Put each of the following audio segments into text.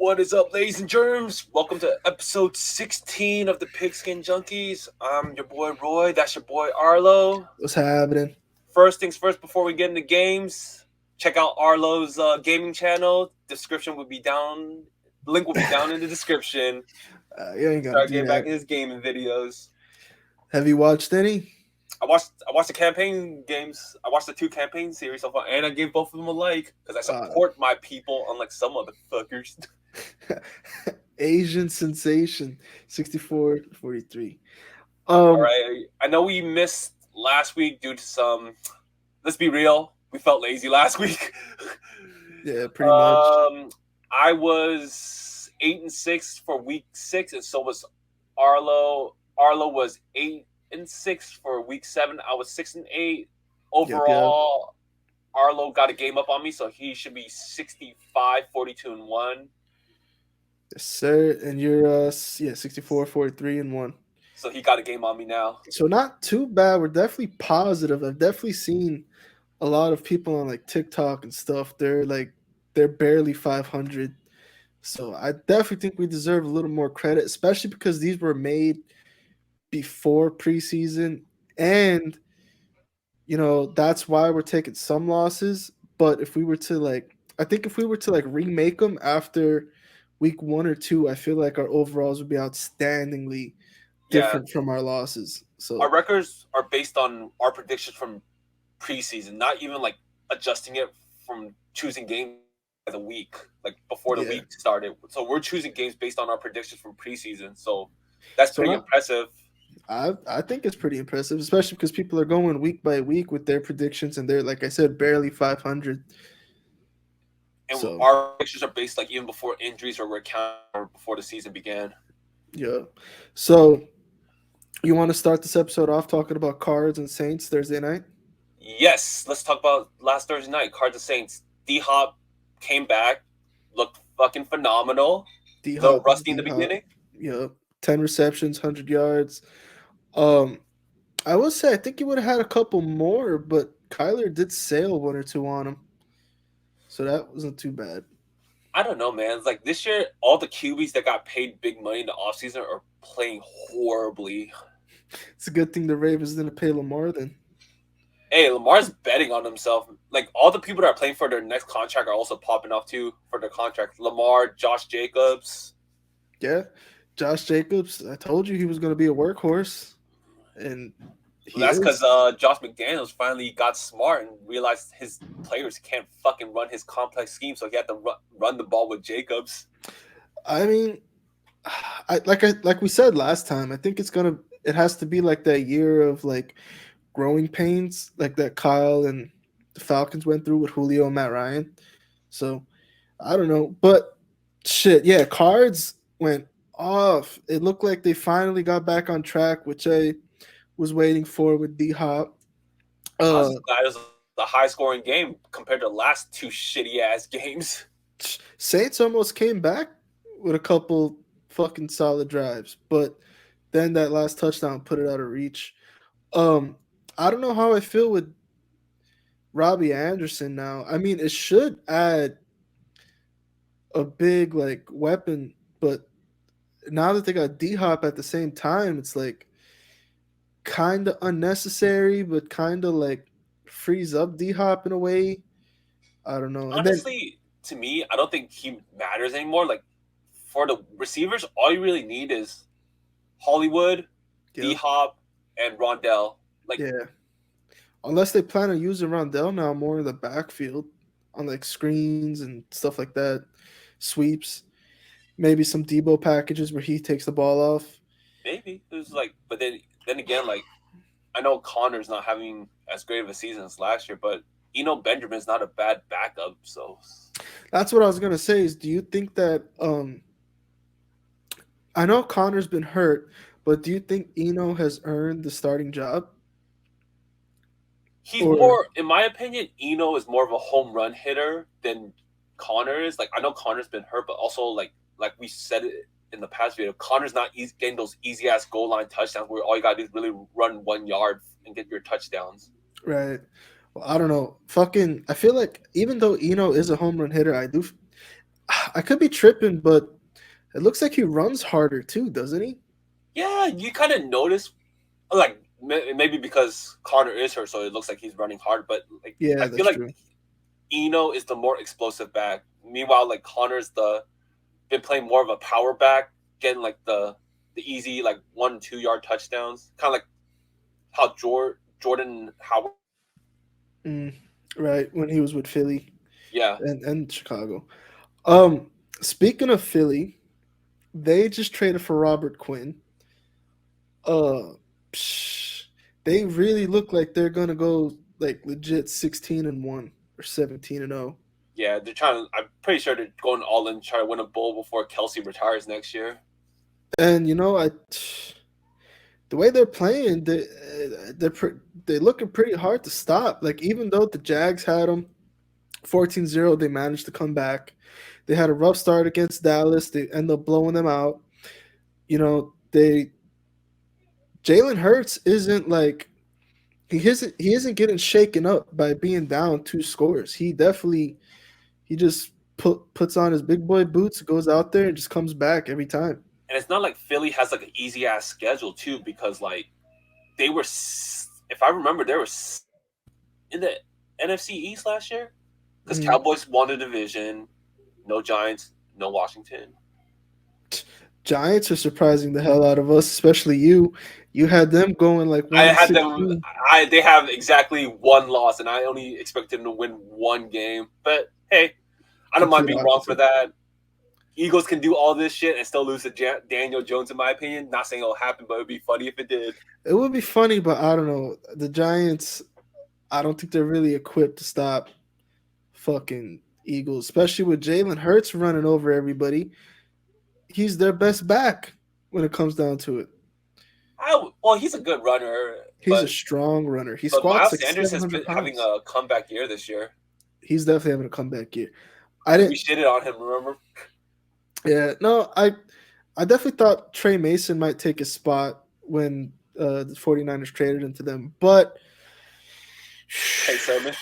What is up, ladies and germs? Welcome to episode 16 of the Pigskin Junkies. I'm your boy Roy. That's your boy Arlo. What's happening? First things first, before we get into games, check out Arlo's gaming channel. Description will be down. Link will be down in the description. You ain't gotta Start do getting back that. to his gaming videos. Have you watched any? I watched the campaign games. I watched the two campaign series so far, and I gave both of them a like because I Uh, support my people, unlike some motherfuckers. Asian Sensation 6443. All Um, right. I know we missed last week due to some. Let's be real. We felt lazy last week. yeah, pretty much. I was 8-6 for week 6, and so was Arlo. Arlo was 8-6 for week 7. I was 6-8 Yep. overall. Arlo got a game up on me, so he should be 65, 42-1. Yes, sir. And you're 64, 43, and 1. So he got a game on me now. So not too bad. We're definitely positive. I've definitely seen a lot of people on like TikTok and stuff. They're barely 500. So I definitely think we deserve a little more credit, especially because these were made before preseason, and that's why we're taking some losses. But if we were to I think if we were to remake them after week 1 or 2, I feel like our overalls would be outstandingly Yeah, different from our losses. our So records are based on our predictions from preseason, not even like adjusting it from choosing games by the week, like before the yeah, week started. So we're choosing games based on our predictions from preseason. So that's so pretty impressive. I think it's pretty impressive, especially because people are going week by week with their predictions, and they're, like I said, barely 500. And So our predictions are based like even before injuries or recount or before the season began. yeah, so you want to start this episode off talking about Cards and Saints Thursday night? Yes, let's talk about last Thursday night. Cards and Saints. D Hop came back, looked fucking phenomenal. D A little Hop is rusty in the D Hop. beginning. Yeah, 10 receptions, 100 yards. Um, I will say I think he would have had a couple more, but Kyler did sail 1 or 2 on him, so that wasn't too bad. I don't know, man. It's like this year, all the QBs that got paid big money in the offseason are playing horribly. It's a good thing the Ravens didn't pay Lamar then. Hey, Lamar's betting on himself. Like all the people that are playing for their next contract are also popping off too for their contract. Lamar, Josh Jacobs. Yeah, Josh Jacobs. I told you he was going to be a workhorse, and he That's because is. Josh McDaniels finally got smart and realized his players can't fucking run his complex scheme, so he had to run the ball with Jacobs. I mean, like we said last time. I think it has to be like that year of growing pains, like that Kyle and the Falcons went through with Julio and Matt Ryan. So I don't know, but shit, yeah, Cards went off. It looked like they finally got back on track, which I was waiting for with D Hop. I Uh, was glad it was a high scoring game compared to the last two shitty ass games. Saints almost came back with a couple fucking solid drives, but then that last touchdown put it out of reach. Um, I don't know how I feel with Robbie Anderson now. I mean, it should add a big weapon, but now that they got D Hop at the same time, it's kind of unnecessary, but kind of frees up D Hop in a way. I don't know. And then, Honestly, to me, I don't think he matters anymore. Like for the receivers, all you really need is Hollywood, D yep, Hop, and Rondell. Like yeah. Unless they plan on using Rondell now more in the backfield on screens and stuff like that, sweeps, maybe some Debo packages where he takes the ball off. maybe it was like, but then again, like I know Connor's not having as great of a season as last year, but Benjamin's not a bad backup. So That's what I was gonna say. Is do you think that I know Connor's been hurt, but do you think Eno has earned the starting job? he's Or more, in my opinion, Eno is more of a home run hitter than Connor is. Like I know Connor's been hurt, but also like we said it in the past video, Connor's not getting those easy ass goal line touchdowns where all you gotta do is really run 1 yard and get your touchdowns. right? Well, I don't know. Fucking, I feel like even though Eno is a home run hitter, I could be tripping, but it looks like he runs harder too, doesn't he? Yeah, you kind of notice, like maybe because Connor is hurt, so it looks like he's running hard. But like I Yeah, feel that's like true. Eno is the more explosive back. Meanwhile, like Connor's the been playing more of a power back, getting like the easy like 1 2 yard touchdowns, kind of like how Jordan Howard. Mm, right, when he was with Philly Yeah, and Chicago. Um, Speaking of Philly, they just traded for Robert Quinn. Uh, psh, they really look like they're gonna go like legit 16-1 or 17-0. yeah, they're trying. I'm pretty sure they're going all in, trying to win a bowl before Kelsey retires next year. And the way they're playing, they're looking pretty hard to stop. Like even though the Jags had them 14-0, they managed to come back. They had a rough start against Dallas. They end up blowing them out. They Jalen Hurts isn't like he isn't getting shaken up by being down 2 scores. He just puts on his big boy boots, goes out there, and just comes back every time. And it's not like Philly has like an easy ass schedule too, because like they were, if I remember, they were in the NFC East last year because Mhm. Cowboys won the division. No Giants, no Washington. Giants are surprising the hell out of us, especially you. You had them going like I one and had them. 16. They have exactly one loss, and I only expected them to win one game. But hey, I don't mind Complete being wrong for opposite. that. Eagles can do all this shit and still lose to Daniel Jones, in my opinion. Not saying it'll happen, but it'd be funny if it did. It would be funny, but I don't know. The Giants, I don't think they're really equipped to stop fucking Eagles, especially with Jalen Hurts running over everybody. He's their best back when it comes down to it. Well, he's a good runner, He's a but strong runner. He squats Miles like Sanders has been 700 having pounds. a comeback year this year. He's definitely having a comeback year. I We didn't. shitted on him, remember? Yeah, no, I definitely thought Trey Mason might take his spot when the 49ers traded into them. But Trey Sermon,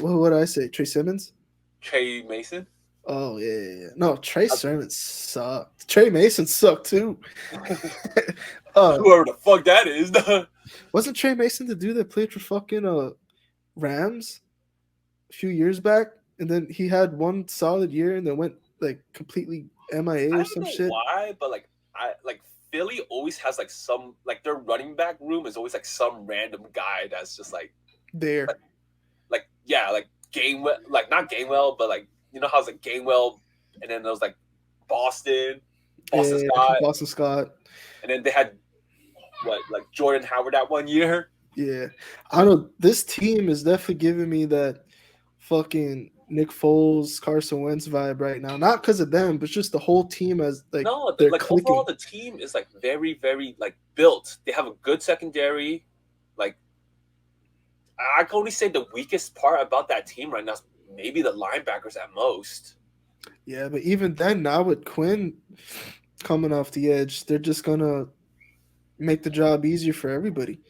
what did I say? Trey Simmons? Trey Mason. Oh yeah. No, Trey Sermon sucked. Trey Mason sucked too. uh, Whoever the fuck that is. wasn't Trey Mason the dude that played for fucking Rams a few years back, and then he had one solid year and then went like completely MIA I or don't some know shit why, but like I like Philly always has like some like their running back room is always like some random guy that's just there. like yeah, like Gainwell, like not Gainwell, but like you know how it's like Gainwell, and then there was like Boston, Boston Yeah, Scott, Boston Scott. and then they had what like Jordan Howard that one year. Yeah, I don't know. This team is definitely giving me that fucking Nick Foles, Carson Wentz vibe right now. Not because of them, but just the whole team as like No, they're like overall clicking. the team is like very like built. They have a good secondary. Like I can only say the weakest part about that team right now is maybe the linebackers at most. Yeah, but even then, now with Quinn coming off the edge, they're just gonna make the job easier for everybody.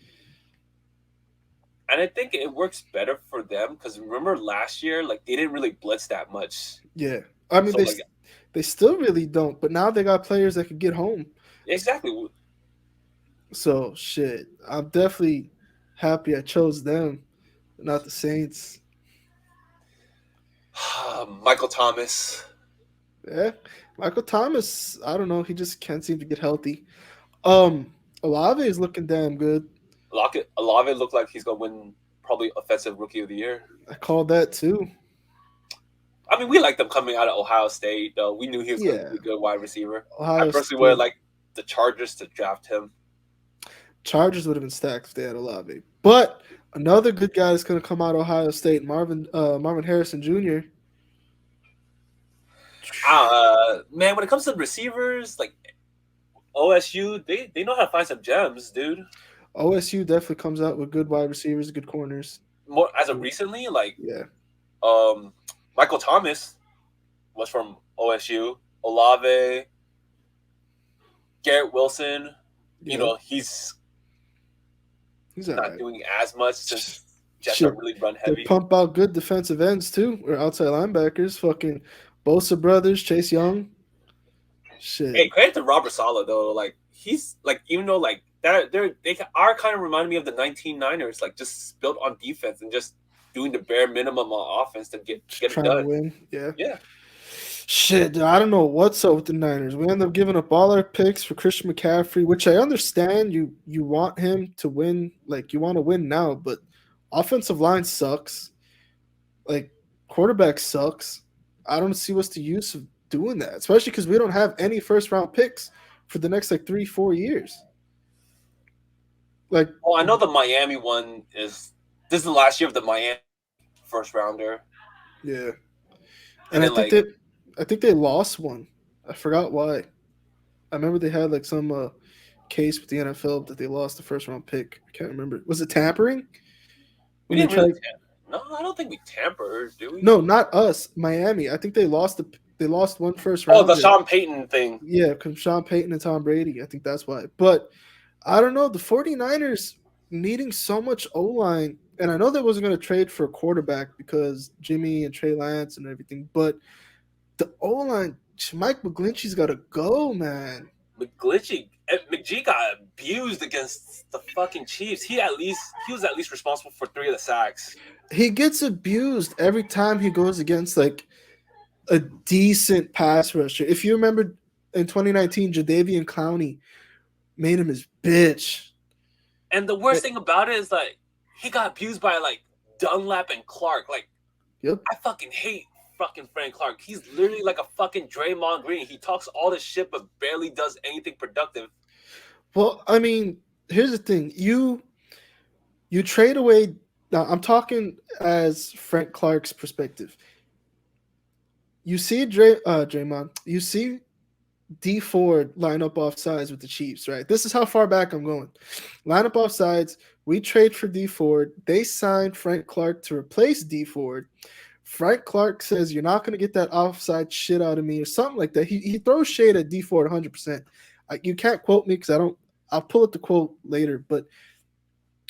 And I think it works better for them because remember last year, like they didn't really blitz that much. Yeah, I mean So like they still really don't, but now they got players that can get home. exactly, So shit, I'm definitely happy I chose them, not the Saints. Michael Thomas, Yeah, Michael Thomas. I don't know. He just can't seem to get healthy. Um, Olave is looking damn good. Lockett, Olave looked like he's gonna win probably offensive rookie of the year. I called that too. I mean, we like them coming out of Ohio State, though. We knew he was going to Yeah, be a good wide receiver. I Ohio personally would have State liked the Chargers to draft him. Chargers would have been stacked if they had Olave. But another good guy that's going to come out of Ohio State, Marvin Harrison Jr. Man, when it comes to receivers, like OSU, they know how to find some gems, dude. OSU definitely comes out with good wide receivers, good corners. More as of recently, like Yeah, um, Michael Thomas was from OSU. Olave, Garrett Wilson, you yeah, know, he's he's all not right. doing as much since Jets are Shit, really run they heavy. pump out good defensive ends too, or outside linebackers. Fucking Bosa brothers, Chase Young. Shit. Hey, credit to Robert Saleh though. Like he's like even though like that they are kind of reminding me of the 19 Niners, like just built on defense and just doing the bare minimum on offense to Just get it trying to done. win. Yeah. Yeah. Shit, dude, I don't know what's up with the Niners. We end up giving up all our picks for Christian McCaffrey, which I understand you want him to win, like you want to win now, but offensive line sucks. Like quarterback sucks. I don't see what's the use of doing that, especially because we don't have any first round picks for the next like 3-4 years. Like, Oh, I know the Miami one is this is the last year of the Miami first rounder, yeah, and and then like I think they lost one. I forgot why. I remember they had like some case with the NFL that they lost the first round pick. I can't remember. Was it tampering we when they didn't really. tried? No, I don't think we tampered, do we? No, not us. Miami. I think they lost one first Oh, the rounder. Sean Payton thing. Yeah, because Sean Payton and Tom Brady. I think that's why. But I don't know. The 49ers needing so much O line, and I know they wasn't going to trade for a quarterback because Jimmy and Trey Lance and everything, but the O line, Mike McGlinchey's got to go, man. McGee got abused against the fucking Chiefs. He was at least responsible for 3 of the sacks. He gets abused every time he goes against like a decent pass rusher. If you remember in 2019, Jadeveon Clowney made him his bitch. And the worst thing about it is like he got abused by like Dunlap and Clark. Like, Yep. I fucking hate fucking Frank Clark. He's literally like a fucking Draymond Green. He talks all this shit but barely does anything productive. Well, I mean, here's the thing. You trade away. Now, I'm talking as Frank Clark's perspective. You see Draymond. You see D Ford line up off sides with the Chiefs, right? This is how far back I'm going. Line up off sides. We trade for D Ford. They signed Frank Clark to replace D Ford. Frank Clark says, "You're not going to get that offside shit out of me," or something like that. He throws shade at D Ford 100%. You can't quote me because I don't. I'll pull up the quote later, but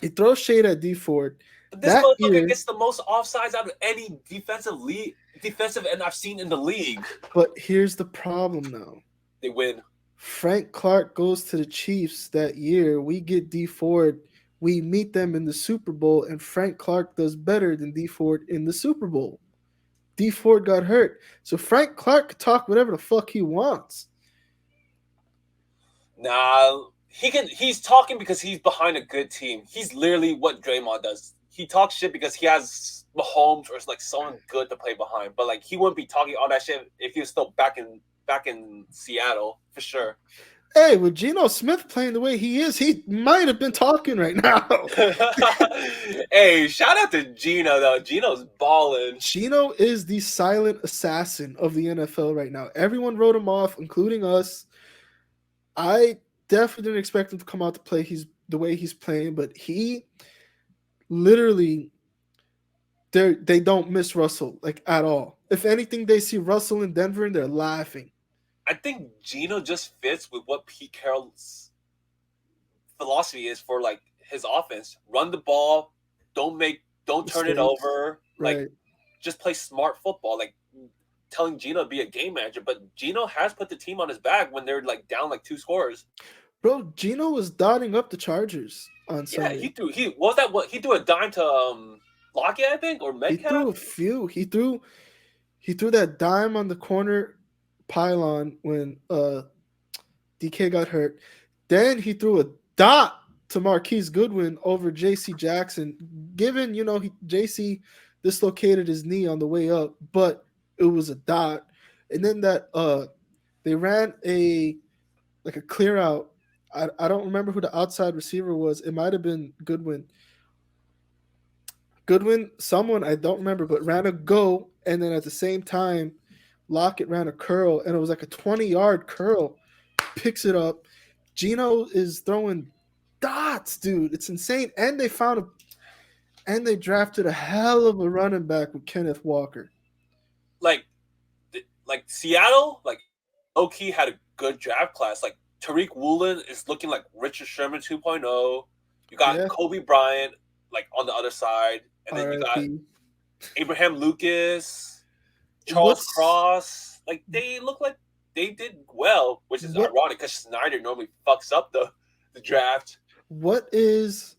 he throws shade at D Ford. But this That motherfucker year, gets the most offsides out of any defensive end I've seen in the league. but here's the problem now. They win. Frank Clark goes to the Chiefs that year. We get D Ford. We meet them in the Super Bowl, and Frank Clark does better than D Ford in the Super Bowl. D Ford got hurt. So Frank Clark could talk whatever the fuck he wants. Nah, he's talking because he's behind a good team. He's literally what Draymond does. He talks shit because he has Mahomes or like someone good to play behind. But like he wouldn't be talking all that shit if he was still back in Seattle for sure. Hey, with Geno Smith playing the way he is, he might have been talking right now. Hey, shout out to Geno though. Geno's balling. Geno is the silent assassin of the NFL right now. Everyone wrote him off, including us. I definitely didn't expect him to come out to play the way he's playing, but he literally they don't miss Russell like at all. If anything, they see Russell in Denver and they're laughing. I think Geno just fits with what Pete Carroll's philosophy is for like his offense. Run the ball, don't turn it over. Right. Like just play smart football. Like telling Geno to be a game manager, but Geno has put the team on his back when they're like down like 2 scores. Bro, Geno was dotting up the Chargers on Sunday. Yeah, he threw a dime to Lockett, I think, or Metcalf. He threw a few. He threw that dime on the corner pylon when DK got hurt. Then he threw a dot to Marquise Goodwin over JC Jackson. Given, JC dislocated his knee on the way up, but it was a dot. And then that they ran a clear out. I don't remember who the outside receiver was. It might have been Goodwin. Someone I don't remember, but ran a go, and then at the same time Lockett ran a curl, and it was like a 20-yard curl. Picks it up. Geno is throwing dots, dude. It's insane. And they drafted a hell of a running back with Kenneth Walker. Like Seattle, like low-key had a good draft class. Like Tariq Woolen is looking like Richard Sherman 2.0. You got Kobe Bryant like on the other side, and then you got Abraham Lucas. Charles What's Cross, like they look like they did well, which is what ironic because Snyder normally fucks up the draft. what is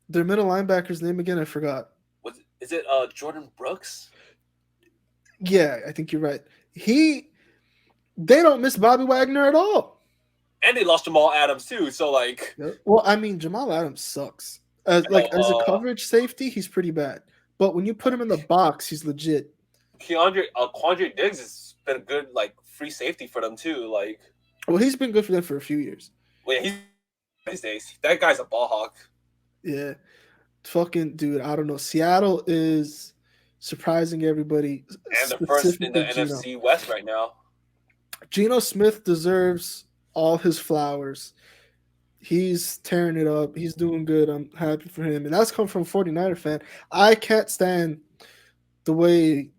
their middle linebacker's name again? I forgot. Is it Jordan Brooks? Yeah, I think you're right. They don't miss Bobby Wagner at all. And they lost Jamal Adams too. So like, Yeah. Well, I mean, Jamal Adams sucks. As I know as a coverage safety, he's pretty bad. But when you put him in the box, he's legit. Quandre Diggs has been a good like free safety for them too. Like, Well, he's been good for them for a few years. well, yeah, he's these days. That guy's a ball hawk. Yeah. Fucking dude, I don't know. Seattle is surprising everybody, And they're first in the specifically Gino. NFC West right now. Geno Smith deserves all his flowers. He's tearing it up. He's doing good. I'm happy for him. And that's come from a 49er fan. I can't stand the way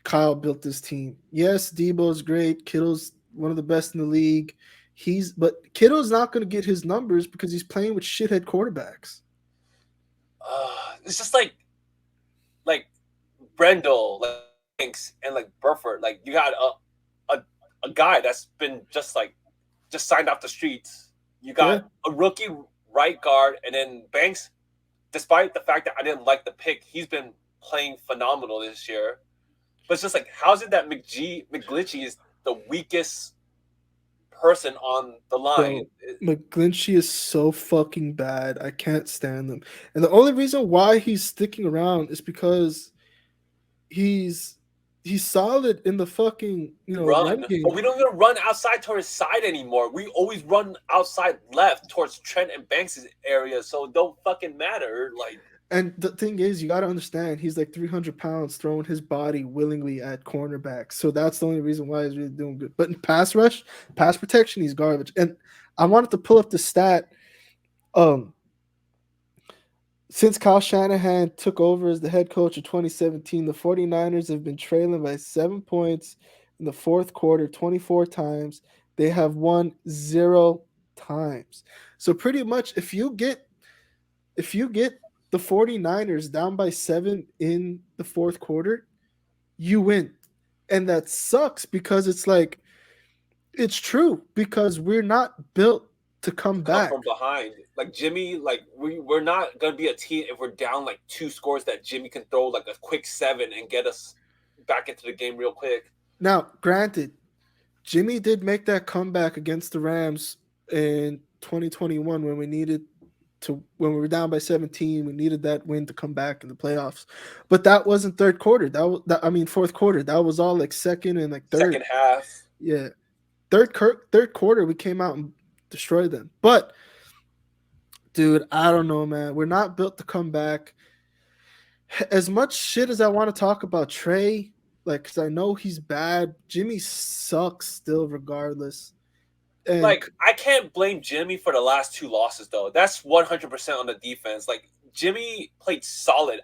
Kyle built this team. Yes, Debo's great. Kittle's one of the best in the league. But Kittle's not going to get his numbers because he's playing with shithead quarterbacks. It's just like Brendel, like Banks, and like Burford. Like you got a guy that's been just signed off the streets. You got a rookie right guard, and then Banks. Despite the fact that I didn't like the pick, he's been playing phenomenal this year. But it's just like, how's it that McGlinchey is the weakest person on the line? Bro, McGlinchey is so fucking bad. I can't stand him. And the only reason why he's sticking around is because he's solid in the fucking run game. But we don't even run outside towards side anymore. We always run outside left towards Trent and Banks' area, so it don't fucking matter. Like, and the thing is, you got to understand, he's like 300 pounds throwing his body willingly at cornerback. So that's the only reason why he's really doing good. But in pass rush, pass protection, he's garbage. And I wanted to pull up the stat. Since Kyle Shanahan took over as the head coach in 2017, the 49ers have been trailing by 7 points in the fourth quarter 24 times. They have won 0 times. So pretty much if you get the 49ers down by 7 in the fourth quarter, you win. And that sucks because it's true because we're not built to come back from behind. Like Jimmy, like we're not gonna be a team if we're down like 2 scores that Jimmy can throw like a quick 7 and get us back into the game real quick. Now, granted, Jimmy did make that comeback against the Rams in 2021 when we were down by 17. We needed that win to come back in the playoffs, but that wasn't third quarter. Fourth quarter. That was all like second and like third. Second half. Yeah, third quarter we came out and destroyed them. But dude, I don't know, man. We're not built to come back. As much shit as I want to talk about Trey, like, because I know he's bad, Jimmy sucks still, regardless. And like, I can't blame Jimmy for the last 2 losses, though. That's 100% on the defense. Like, Jimmy played solid,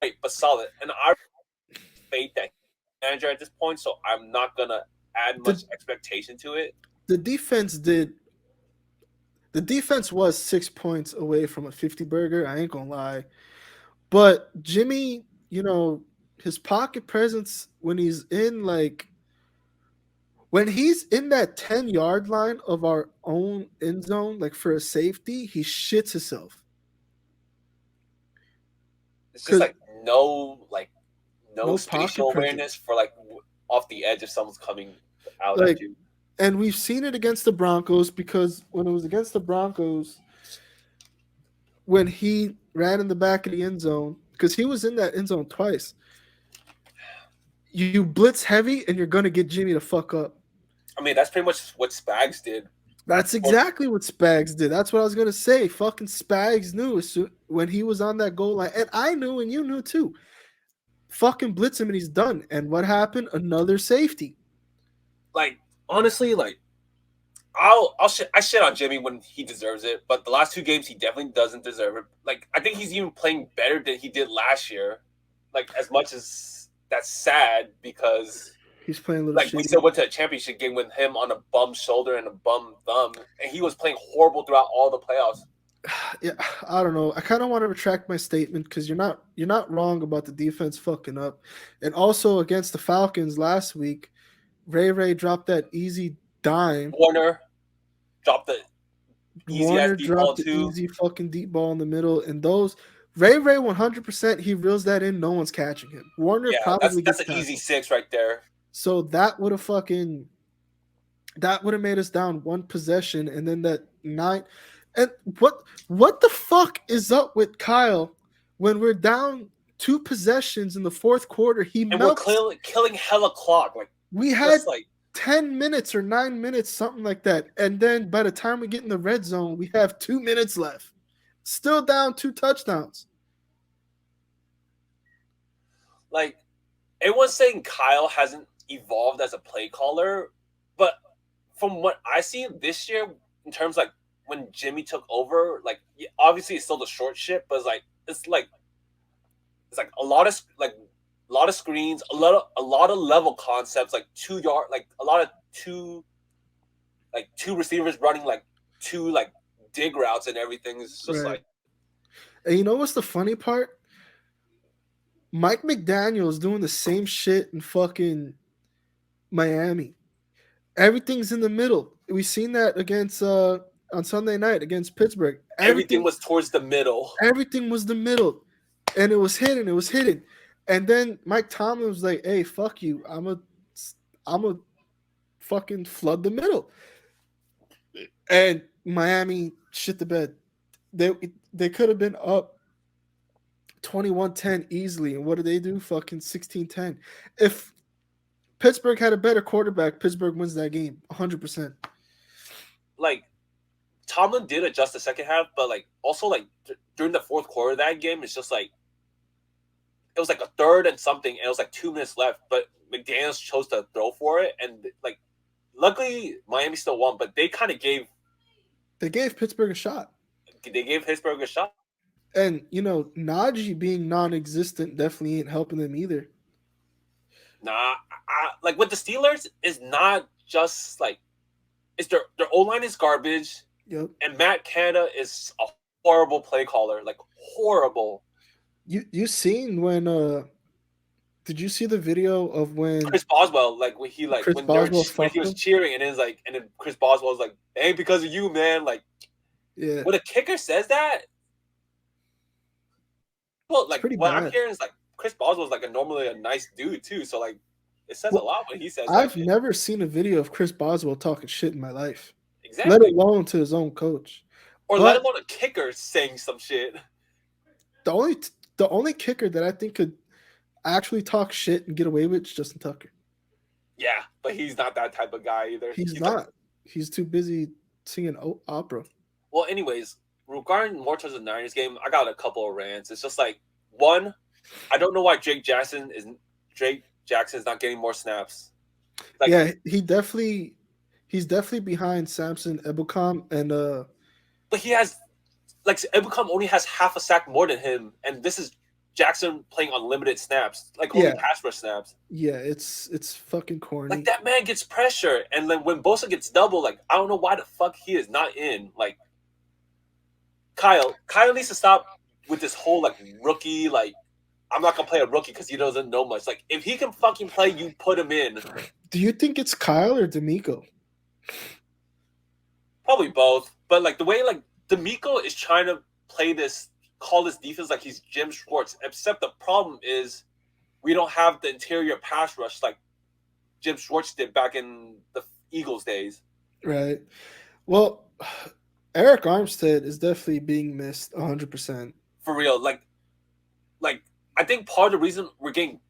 but solid. And I faith that manager at this point, so I'm not gonna add much expectation to it. The defense was 6 points away from a 50 burger. I ain't gonna lie. But Jimmy, his pocket presence when he's in that 10-yard line of our own end zone, like for a safety, he shits himself. It's just like no spatial awareness for like off the edge if someone's coming out at you. And we've seen it against the Broncos because when it was against the Broncos, when he ran in the back of the end zone, because he was in that end zone twice, you blitz heavy and you're going to get Jimmy to fuck up. I mean, that's pretty much what Spags did. That's exactly what Spags did. That's what I was going to say. Fucking Spags knew when he was on that goal line. And I knew and you knew too. Fucking blitz him and he's done. And what happened? Another safety. Like, honestly, like, I shit on Jimmy when he deserves it, but the last 2 games he definitely doesn't deserve it. Like, I think he's even playing better than he did last year. Like, as much as that's sad because he's playing a little like shitty. We still went to a championship game with him on a bum shoulder and a bum thumb, and he was playing horrible throughout all the playoffs. Yeah, I don't know. I kind of want to retract my statement because you're not wrong about the defense fucking up, and also against the Falcons last week, Ray dropped that easy dime. Warner dropped the easy ass Warner deep ball dropped the too. easy fucking deep ball in the middle, and those Ray 100% he reels that in. No one's catching him. Warner Yeah, that's probably that's gets an easy tackled, 6 right there. so that would have made us down one possession, and then that nine. And what the fuck is up with Kyle when we're down two possessions in the fourth quarter? He And we're melts. clearly killing hella clock. Like, We had just like, 10 minutes or 9 minutes, something like that, and then by the time we get in the red zone, we have 2 minutes left. Still down two touchdowns. like everyone's saying Kyle hasn't evolved as a play caller, but from what I see this year, in terms like when Jimmy took over, like obviously it's still the short shit, but it's like a lot of screens, a lot of level concepts, like 2 yard, like a lot of two receivers running like two like dig routes and everything. It's just Right. like And you know what's the funny part? Mike McDaniel's doing the same shit in fucking Miami. Everything's in the middle. We seen that against on Sunday night against Pittsburgh. everything Everything was towards the middle. everything was the middle. And it was hidden. And then Mike Tomlin was like, "Hey, fuck you. I'm a fucking flood the middle." And Miami shit the bed. They they could have been up 21-10 easily. And what did they do? Fucking 16-10. If Pittsburgh had a better quarterback, Pittsburgh wins that game 100%. Like Tomlin did adjust the second half, but like also like during the fourth quarter of that game, it's just like it was like a third and something, and it was like 2 minutes left, but McDaniels chose to throw for it, and like luckily Miami still won, but They gave Pittsburgh a shot. they gave Pittsburgh a shot. And Najee being non-existent definitely ain't helping them either. Nah, like with the Steelers is not just like it's their O line is garbage, Yep. and Matt Canada is a horrible play caller, like horrible. You seen when did you see the video of when Chris Boswell, like when he like Chris Boswell when he fucked was him? cheering, and then Chris Boswell was like, "It ain't because of you, man." Like Yeah, when a kicker says that, well, it's like pretty what I'm bad. hearing is like Chris Boswell's like normally a nice dude too, so like it says a Well, lot when he says that I've shit. never seen a video of Chris Boswell talking shit in my life, let Exactly, alone to his own coach. or let But alone a kicker saying some shit. the only the only kicker that I think could actually talk shit and get away with is Justin Tucker. Yeah, but he's not that type of guy either. He's He's like, not. He's too busy singing opera. well, anyways, regarding more towards the Niners game, I got a couple of rants. It's just like one, I don't know why Drake Jackson's not getting more snaps. Like, Yeah, he's definitely behind Samson Ebukam and but he has like Ibukam only has half a sack more than him, and this is Jackson playing on limited snaps, like only yeah, pass rush snaps. yeah, it's fucking Like corny. that man gets pressure, and then when Bosa gets double, like I don't know why the fuck he is not in. Like Kyle needs to stop with this whole like rookie. Like I'm not gonna play a rookie because he doesn't know much. Like if he can fucking play, you put him in. Do you think it's Kyle or D'Amico? Probably both, but like the way like D'Amico is trying to call this defense like he's Jim Schwartz. Except the problem is we don't have the interior pass rush like Jim Schwartz did back in the Eagles days. Right. Well, Eric Armstead is definitely being missed 100%. For real. Like I think part of the reason we're getting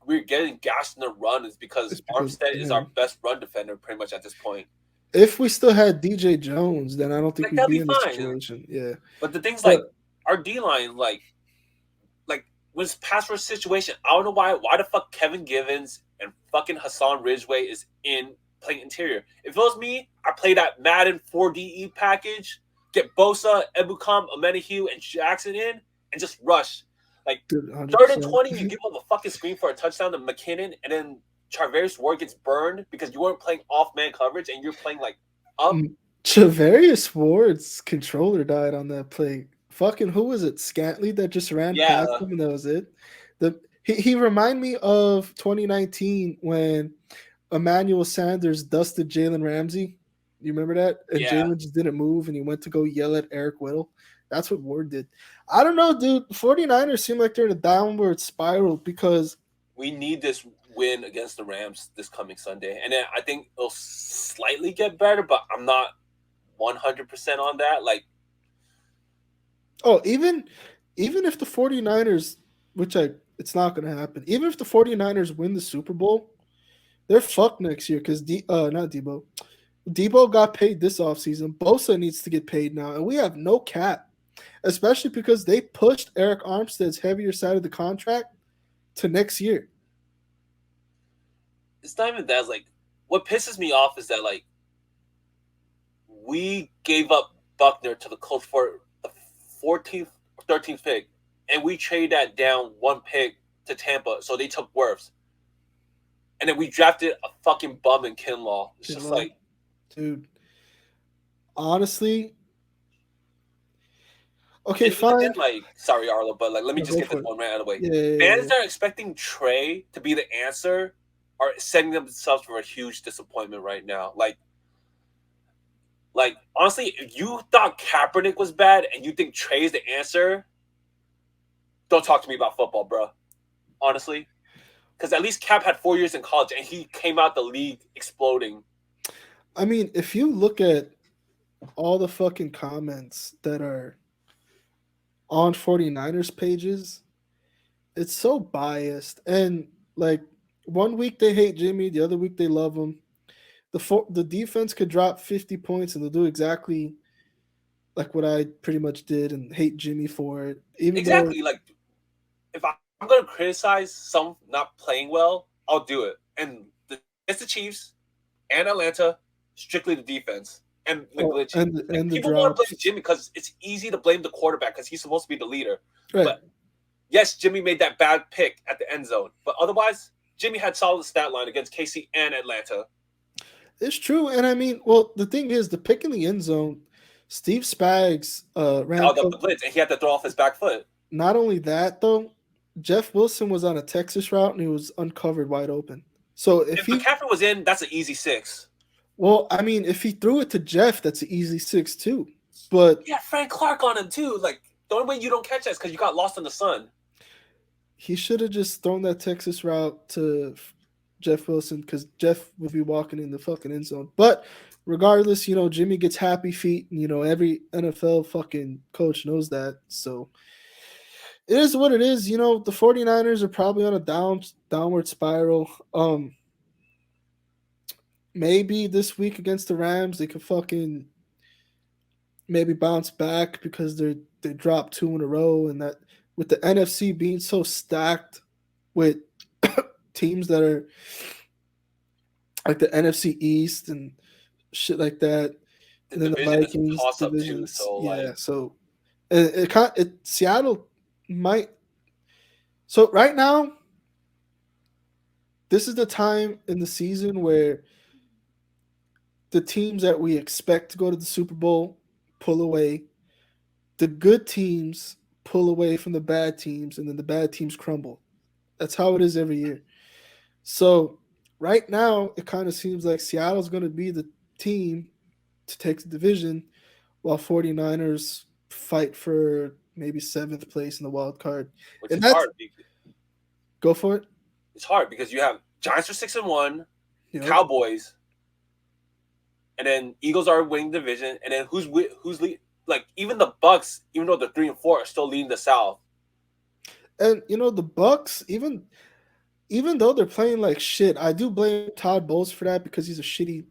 gashed in the run is because It's because Armstead is our him. best run defender pretty much at this point. If we still had DJ Jones, then I don't think Like we'd that'd be be in this fine. situation. Yeah. But the thing's But like our D line, like when it's pass rush situation, I don't know why the fuck Kevin Givens and fucking Hassan Ridgeway is in playing interior. If it was me, I play that Madden 4DE package, get Bosa, Ebukam, Amenahue, and Jackson in, and just rush. Like dude, third and 100%. 20, you give up a fucking screen for a touchdown to McKinnon, and then Charvarius Ward gets burned because you weren't playing off man coverage and you're playing like up. Javarius Ward's controller died on that play. fucking who was it? Scantley that just ran Yeah, past him and that was it. He remind me of 2019 when Emmanuel Sanders dusted Jalen Ramsey. You remember that? And yeah. Jalen just didn't move and he went to go yell at Eric Whittle. That's what Ward did. I don't know, dude. 49ers seem like they're in a downward spiral because We need this win against the Rams this coming Sunday, and then I think it'll slightly get better, but I'm not 100% on that. Like, oh, even if the 49ers, which I it's not going to happen. Even if the 49ers win the Super Bowl, they're fucked next year cuz not Debo. Debo got paid this offseason. Bosa needs to get paid now, and we have no cap, especially because they pushed Eric Armstead's heavier side of the contract to next year. it's not even that. It's like, what pisses me off is that like we gave up Buckner to the Colts for the 14th or 13th pick, and we traded that down one pick to Tampa, so they took Wirfs, and then we drafted a fucking bum in Kinlaw. It's just like, Dude, honestly, okay, and then fine. like, sorry Arlo, but like, let me No, just go get this for it. one right out of the way. Yeah, yeah, yeah, Fans yeah. that are expecting Trey to be the answer are setting themselves for a huge disappointment right now. Like honestly, if you thought Kaepernick was bad and you think Trey's the answer, don't talk to me about football, bro. Honestly, because at least Cap had 4 years in college and he came out the league exploding. I mean, if you look at all the fucking comments that are on 49ers pages, it's so biased. And like one week they hate Jimmy, the other week they love him. The defense could drop 50 points and they'll do exactly like what I pretty much did and hate Jimmy for it. Even though Exactly. Like if I'm gonna criticize some not playing well, I'll do it. And against the Chiefs and Atlanta, strictly the defense and the oh, glitching. Like and the people want to blame drops. Jimmy because it's easy to blame the quarterback because he's supposed to be the leader. Right. But yes, Jimmy made that bad pick at the end zone. But otherwise, Jimmy had solid stat line against KC and Atlanta. It's true. And I mean, well, the thing is the pick in the end zone, Steve Spags ran Dialed up the blitz and he had to throw off his back foot. not only that though, Jeff Wilson was on a Texas route and he was uncovered wide open. So if If he McCaffrey was in, that's an easy 6. well, I mean, if he threw it to Jeff, that's an easy 6 too. But Yeah, Frank Clark on him too. Like the only way you don't catch that is because you got lost in the sun. he should have just thrown that Texas route to Jeff Wilson because Jeff would be walking in the fucking end zone. But regardless, Jimmy gets happy feet, and every NFL fucking coach knows that. So it is what it is. The 49ers are probably on a downward spiral. Maybe this week against the Rams they could fucking maybe bounce back because they dropped 2 in a row, and that with the NFC being so stacked with teams that are like the NFC East and shit like that, and The then the division is a Vikings toss up too. divisions. So like Yeah, so Seattle might. So right now, this is the time in the season where the teams that we expect to go to the Super Bowl pull away. The good teams pull away from the bad teams, and then the bad teams crumble. That's how it is every year. So right now, it kind of seems like Seattle's going to be the team to take the division, while 49ers fight for maybe seventh place in the wild card. which And is that's hard. go for it. It's hard because you have Giants are 6-1, Yep. Cowboys, and then Eagles are winning division, and then who's like even the Bucks, even though they're 3-4, are still leading the South. And the Bucks, even though they're playing like shit, I do blame Todd Bowles for that because he's a shitty.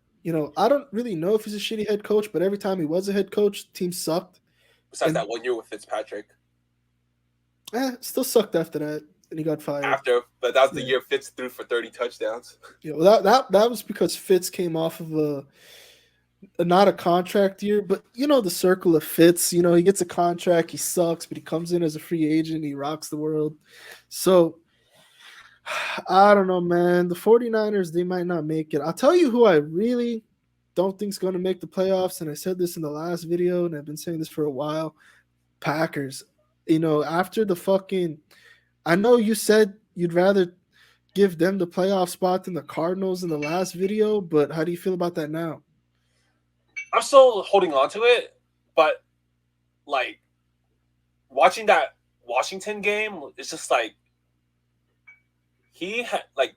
I don't really know if he's a shitty head coach, but every time he was a head coach, the team sucked. Besides And that 1 year with Fitzpatrick, still sucked after that, and he got fired. but that was the Yeah. year Fitz threw for 30 touchdowns. That was because Fitz came off of not a contract year, but the circle of Fitz. He gets a contract, he sucks, but he comes in as a free agent, he rocks the world. So I don't know, man. The 49ers, they might not make it. I'll tell you who I really don't think is going to make the playoffs, and I said this in the last video, and I've been saying this for a while. Packers. After the fucking, I know you said you'd rather give them the playoff spot than the Cardinals in the last video, but how do you feel about that now? I'm still holding on to it, but like watching that Washington game, it's just like he had like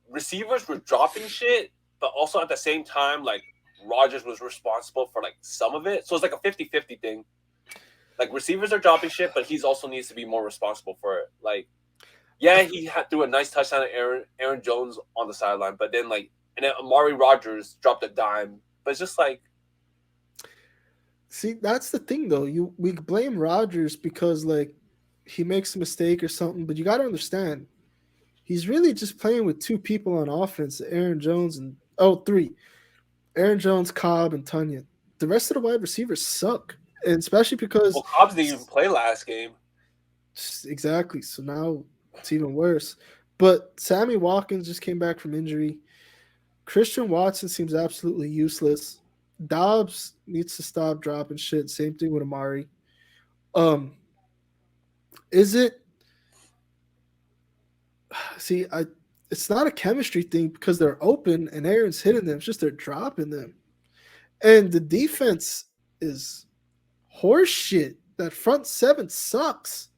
receivers were dropping shit, but also at the same time, like Rodgers was responsible for like some of it. So it's like a 50-50 thing. Like receivers are dropping shit, but he's also needs to be more responsible for it. Like, yeah, he had threw a nice touchdown to Aaron Jones on the sideline, but then and then Amari Rodgers dropped a dime. But it's just like, see, that's the thing though. We blame Rodgers because like he makes a mistake or something, but you got to understand he's really just playing with two people on offense, Aaron Jones and three. Aaron Jones, Cobb, and Tunyon. The rest of the wide receivers suck. And especially because well, Cobbs didn't even play last game. exactly. So now it's even worse. But Sammy Watkins just came back from injury. Christian Watson seems absolutely useless. Dobbs needs to stop dropping shit. Same thing with Amari. Um, is it? See, it's not a chemistry thing because they're open and Aaron's hitting them. It's just they're dropping them, and the defense is horse shit. That front seven sucks.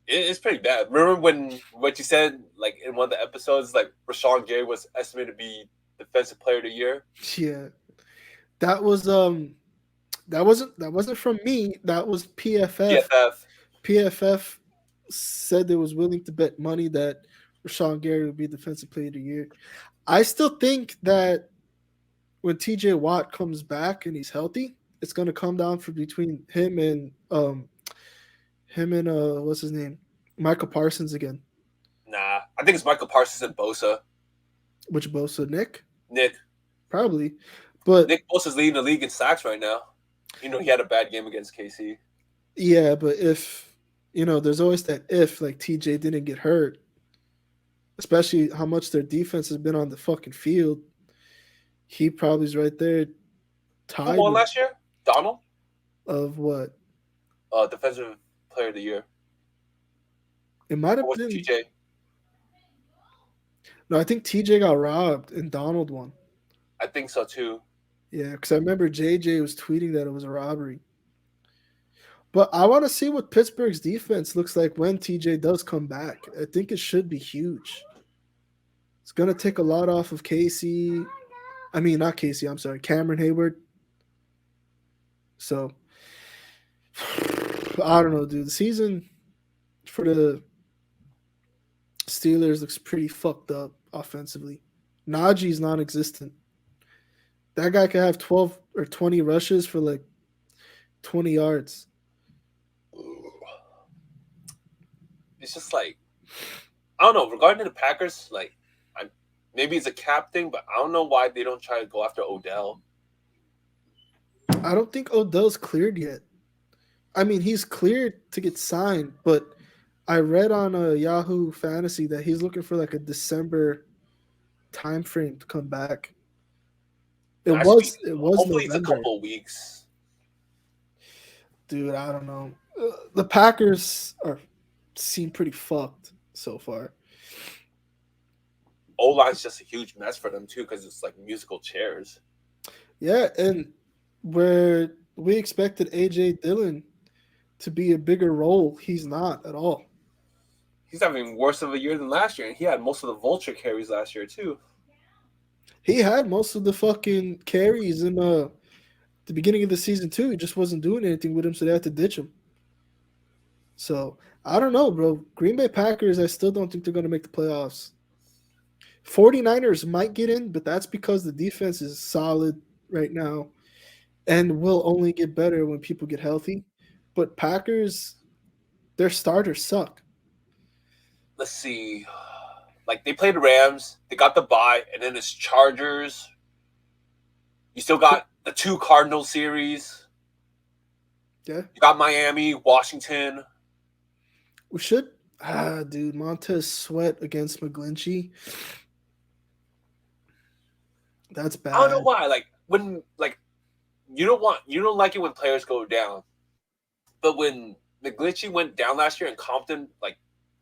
It's pretty bad. Remember when what you said like in one of the episodes, like Rashawn Gary was estimated to be defensive player of the year? Yeah, that was that wasn't from me. That was PFF. PFF. PFF said they was willing to bet money that Rashawn Gary would be defensive player of the year. I still think that when TJ Watt comes back and he's healthy, it's going to come down for between him and what's his name, Michael Parsons again. Nah, I think it's Michael Parsons and Bosa. Which Bosa, Nick probably, but Nick Bosa's leading the league in sacks right now. He had a bad game against KC. yeah, but if there's always that if like TJ didn't get hurt, especially how much their defense has been on the fucking field, he probably is right there Who tied won with last year? Donald? of what Defensive player of the year. it might Or have was it been. TJ? No, I think TJ got robbed and Donald won. I think so too. Yeah, because I remember JJ was tweeting that it was a robbery. But I want to see what Pittsburgh's defense looks like when TJ does come back. I think it should be huge. It's going to take a lot off of Casey. I mean, not Casey, I'm sorry, Cameron Hayward. So, I don't know, dude. The season for the Steelers looks pretty fucked up offensively. Najee's non existent. That guy could have 12 or 20 rushes for like 20 yards. It's just like, I don't know. Regarding to the Packers, like, maybe it's a cap thing, but I don't know why they don't try to go after Odell. I don't think Odell's cleared yet. I mean, he's cleared to get signed, but I read on Yahoo Fantasy that he's looking for like a December time frame to come back. It was Hopefully it's a November. couple of weeks. Dude, I don't know. The Packers seem pretty fucked so far. O-line's just a huge mess for them too because it's like musical chairs. Yeah, and where we expected AJ Dillon to be a bigger role, he's not at all. He's having worse of a year than last year, and he had most of the vulture carries last year too. He had most of the fucking carries in the beginning of the season too. He just wasn't doing anything with him, so they had to ditch him. So I don't know, bro. Green Bay Packers, I still don't think they're going to make the playoffs. 49ers might get in, but that's because the defense is solid right now and will only get better when people get healthy. But Packers, their starters suck. Let's see. Like, they played the Rams, they got the bye, and then it's Chargers. You still got the 2 Cardinal series. Yeah. You got Miami, Washington. We should. Dude, Montez Sweat against McGlinchey. That's bad. I don't know why. Like, when, like, you don't like it when players go down, but when McGlinchey went down last year and Compton like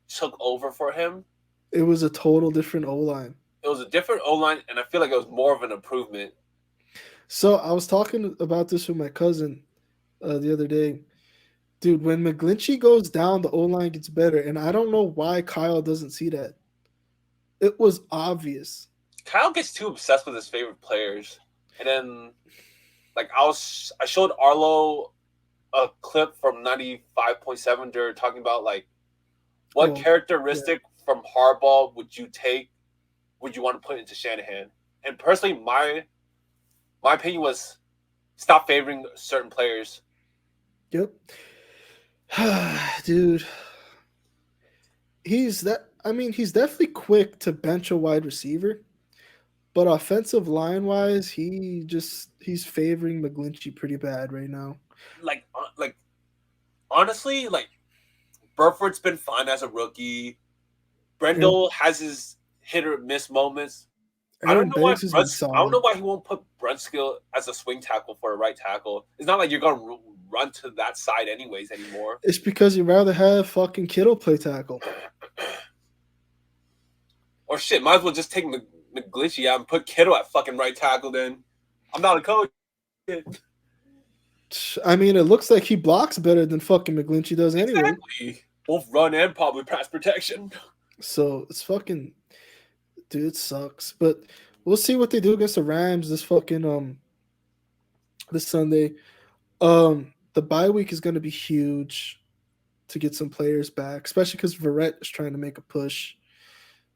took over for him, It was a total different O line. it was a different O line, and I feel like it was more of an improvement. So I was talking about this with my cousin the other day. Dude, when McGlinchey goes down, the O line gets better, and I don't know why Kyle doesn't see that. It was obvious. Kyle gets too obsessed with his favorite players, and then like I showed Arlo a clip from 95.7. They're talking about like what Oh, yeah. characteristic from Harbaugh would you take, would you want to put into Shanahan? And personally, my opinion was stop favoring certain players. Yep. Dude, he's that. I mean, he's definitely quick to bench a wide receiver, but offensive line wise, he's favoring McGlinchey pretty bad right now. Like honestly, like Burford's been fine as a rookie. Aaron, Brendel has his hit or miss moments. Aaron Banks has been I don't know solid. why he won't put Brunskill as a swing tackle for a right tackle. It's not like you're gonna run to that side anyways anymore. It's because you'd rather have fucking Kittle play tackle. Or shit, might as well just take McGlinchey out and put Kittle at fucking right tackle. Then I'm not a coach. I mean, it looks like he blocks better than fucking McGlinchey does anyway. Exactly. Both run and probably pass protection. So it's fucking, dude, it sucks. But we'll see what they do against the Rams this Sunday. The bye week is going to be huge to get some players back, especially because Verrett is trying to make a push.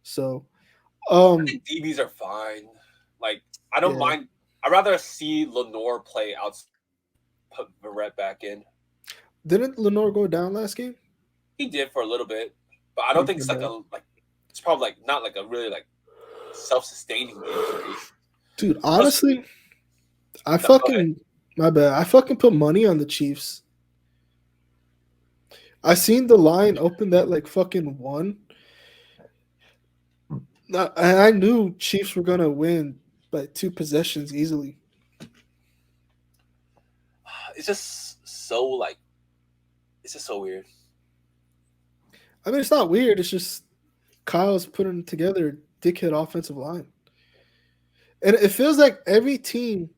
So, I um, think DBs are fine. Like I don't yeah. mind. I'd rather see Lenore play out, put Verrett back in. Didn't Lenore go down last game? He did for a little bit, but I don't think Okay, it's like bad. a like. It's probably like not like a really like self-sustaining injury. Dude, Plus, honestly, I no, go ahead. fucking my bad. I fucking put money on the Chiefs. I seen the line open that like fucking one. I knew Chiefs were gonna win by two possessions easily. It's just so like it's just so weird. I mean, it's not weird. It's just Kyle's putting together a dickhead offensive line, and it feels like every team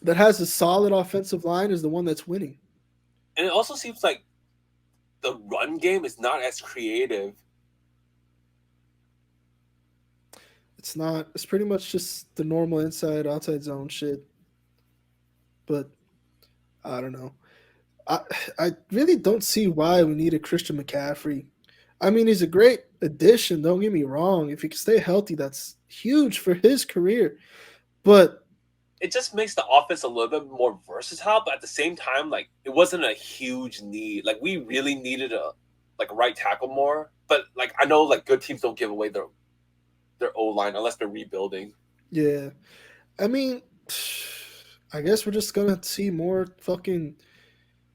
that has a solid offensive line is the one that's winning. And it also seems like the run game is not as creative. It's not. It's pretty much just the normal inside outside zone shit. But I don't know. I I really don't see why we need a Christian McCaffrey. I mean, he's a great addition. Don't get me wrong. If he can stay healthy, that's huge for his career. But It just makes the offense a little bit more versatile, but at the same time, like it wasn't a huge need. Like we really needed a like a right tackle more. But like I know like good teams don't give away their O line unless they're rebuilding. yeah, I mean, I guess we're just gonna see more fucking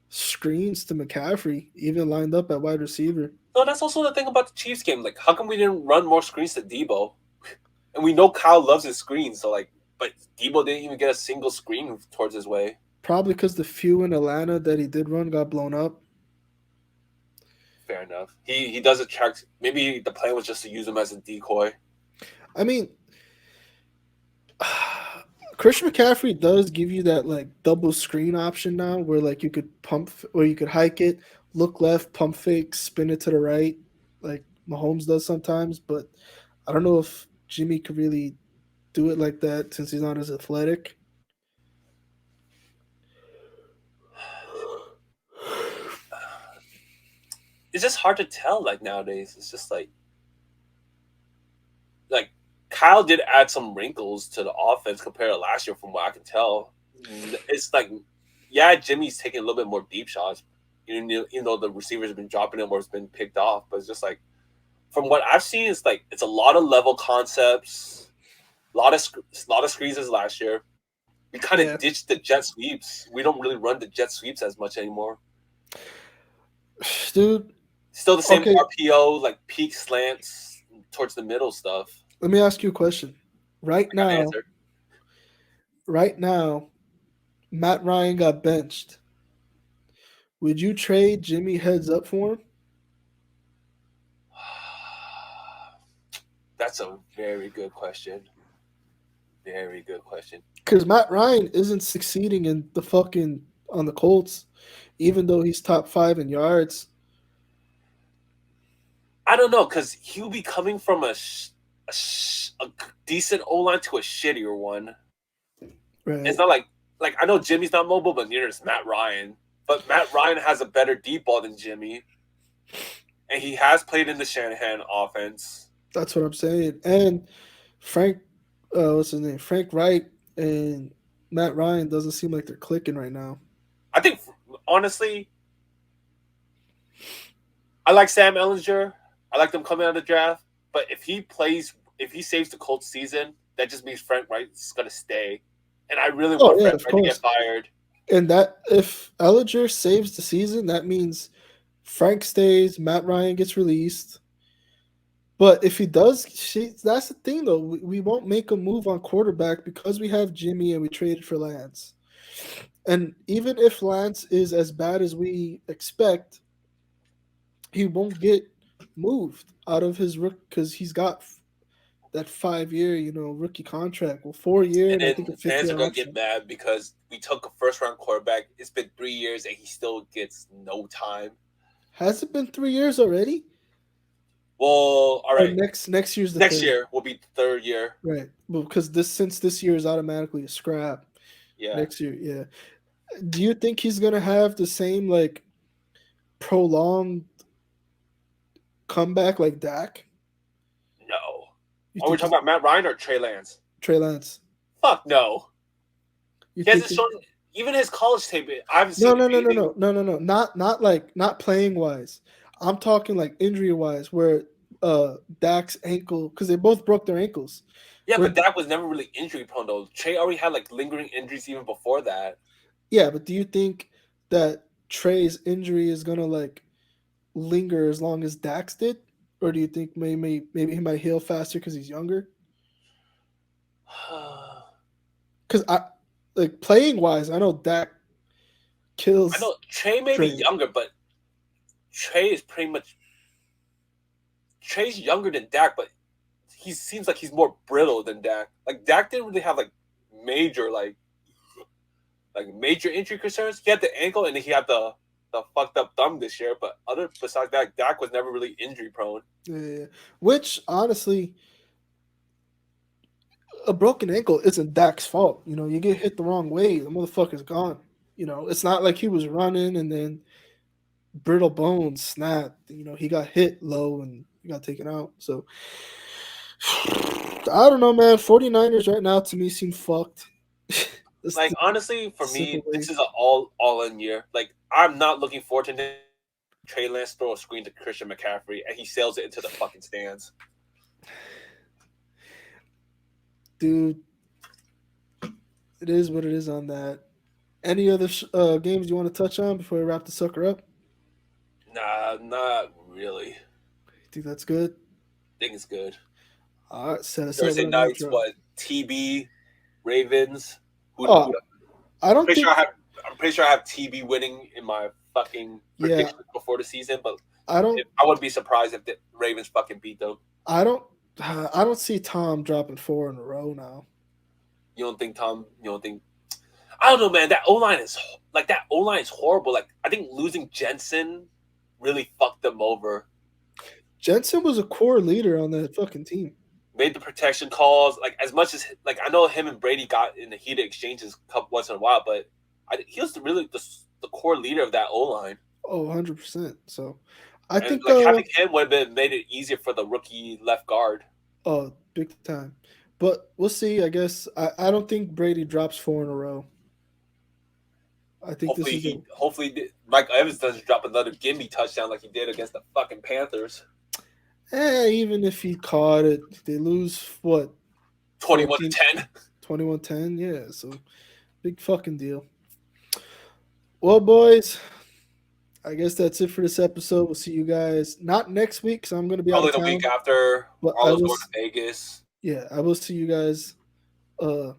screens to McCaffrey, even lined up at wide receiver. No, that's also the thing about the Chiefs game. Like, how come we didn't run more screens to Debo? And we know Kyle loves his screens, so like, but Debo didn't even get a single screen towards his way. Probably because the few in Atlanta that he did run got blown up. Fair enough. He does attract. Maybe the plan was just to use him as a decoy. I mean, Christian McCaffrey does give you that like double screen option now, where like you could where you could hike it, look left, pump fake, spin it to the right, like Mahomes does sometimes. But I don't know if Jimmy could really do it like that since he's not as athletic. It's just hard to tell. Like nowadays, it's just like Kyle did add some wrinkles to the offense compared to last year, from what I can tell. It's like, yeah, Jimmy's taking a little bit more deep shots, even though the receivers have been dropping them or it's been picked off. But it's just like, from what I've seen, it's like it's a lot of level concepts, a lot of screens as last year. We kind of Yeah, ditched the jet sweeps. We don't really run the jet sweeps as much anymore. dude. Still the same Okay, RPO, like peak slants towards the middle stuff. let me ask you a question. Right I got an now, answer. right now, Matt Ryan got benched. Would you trade Jimmy heads up for him? That's a very good question. Very good question. Because Matt Ryan isn't succeeding in the fucking on the Colts, even though he's top five in yards. I don't know because he'll be coming from a decent O line to a shittier one. Right. It's not like I know Jimmy's not mobile, but neither is Matt Ryan. But Matt Ryan has a better deep ball than Jimmy, and he has played in the Shanahan offense. That's what I'm saying. And Frank, what's his name? Frank Wright and Matt Ryan doesn't seem like they're clicking right now. I think honestly, I like Sam Ellinger. I like them coming out of the draft. But if he saves the Colts season, that just means Frank Wright's gonna stay. And I really Oh want yeah, Frank of Wright to get course. fired. And that if Ellinger saves the season, that means Frank stays, Matt Ryan gets released. But if he does, that's the thing though. We won't make a move on quarterback because we have Jimmy and we traded for Lance. And even if Lance is as bad as we expect, he won't get moved out of his rook because he's got that 5 year, rookie contract. Well, 4 year And and I think a then fifth fans year are gonna get option. mad because we took a first round quarterback. It's been 3 years and he still gets no time. Has it been 3 years already? Well, all Or right. next year's the Next third. year will be the third year. Right. Well, because this year is automatically a scrap. Yeah. Next year, yeah. Do you think he's gonna have the same like prolonged comeback like Dak? No. You Are we think talking he's about Matt Ryan or Trey Lance? Trey Lance? Fuck no. You He think hasn't he, shown even his college tape. I haven't no seen no no no anything. no no no no not like not playing wise. I'm talking like injury wise where Dak's ankle because they both broke their ankles. Yeah, Where but Dak was never really injury prone though. Trey already had like lingering injuries even before that. yeah, but do you think that Trey's injury is gonna like linger as long as Dax did? Or do you think maybe he might heal faster because he's younger? I Because I like playing wise, I know Dak kills know Trey may be Trey. younger, but Trey is pretty much Trey's younger than Dak, but he seems like he's more brittle than Dak. Like Dak didn't really have major major injury concerns. He had the ankle and then he had the fucked up thumb this year, but other besides that, Dak was never really injury prone. Yeah. Which honestly, a broken ankle isn't Dak's fault. You get hit the wrong way, the motherfucker's gone. It's not like he was running and then brittle bones snapped. He got hit low and he got taken out. So I don't know, man. 49ers right now to me seem fucked. That's Like the honestly, for simple me, way. this is an all in year. Like I'm not looking forward to Trey Lance throw a screen to Christian McCaffrey and he sails it into the fucking stands. Dude, it is what it is on that. Any other games you want to touch on before we wrap the sucker up? Nah, not really. You think that's good? I think it's good. All right, set us up Thursday with an nights, outro. what TB Ravens. Who Oh, I don't pretty sure think. I'm pretty sure I have TB winning in my fucking Yeah, predictions before the season, but I don't. I wouldn't be surprised if the Ravens fucking beat them. I don't. I don't see Tom dropping four in a row now. You don't think Tom? You don't think? I don't know, man. That O line is horrible. Like I think losing Jensen really fucked them over. Jensen was a core leader on that fucking team. Made the protection calls. Like as much as I know him and Brady got in the heated exchanges once in a while, but he was really the core leader of that O line. Oh, 100%. So, I And think. like having him would have been made it easier for the rookie left guard. Oh, big time. But we'll see. I guess I don't think Brady drops four in a row. I think this is a. Hopefully Mike Evans doesn't drop another gimme touchdown like he did against the fucking Panthers. Even if he caught it, they lose what 21 to 14, 10. 21-10. Yeah, so big fucking deal. Well, boys, I guess that's it for this episode. We'll see you guys not next week because I'm going to be out Probably of the week town. after But I Arlo's will. going to Vegas. Yeah, I will see you guys. Uh,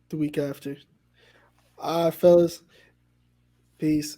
the week after. All right, fellas. Peace.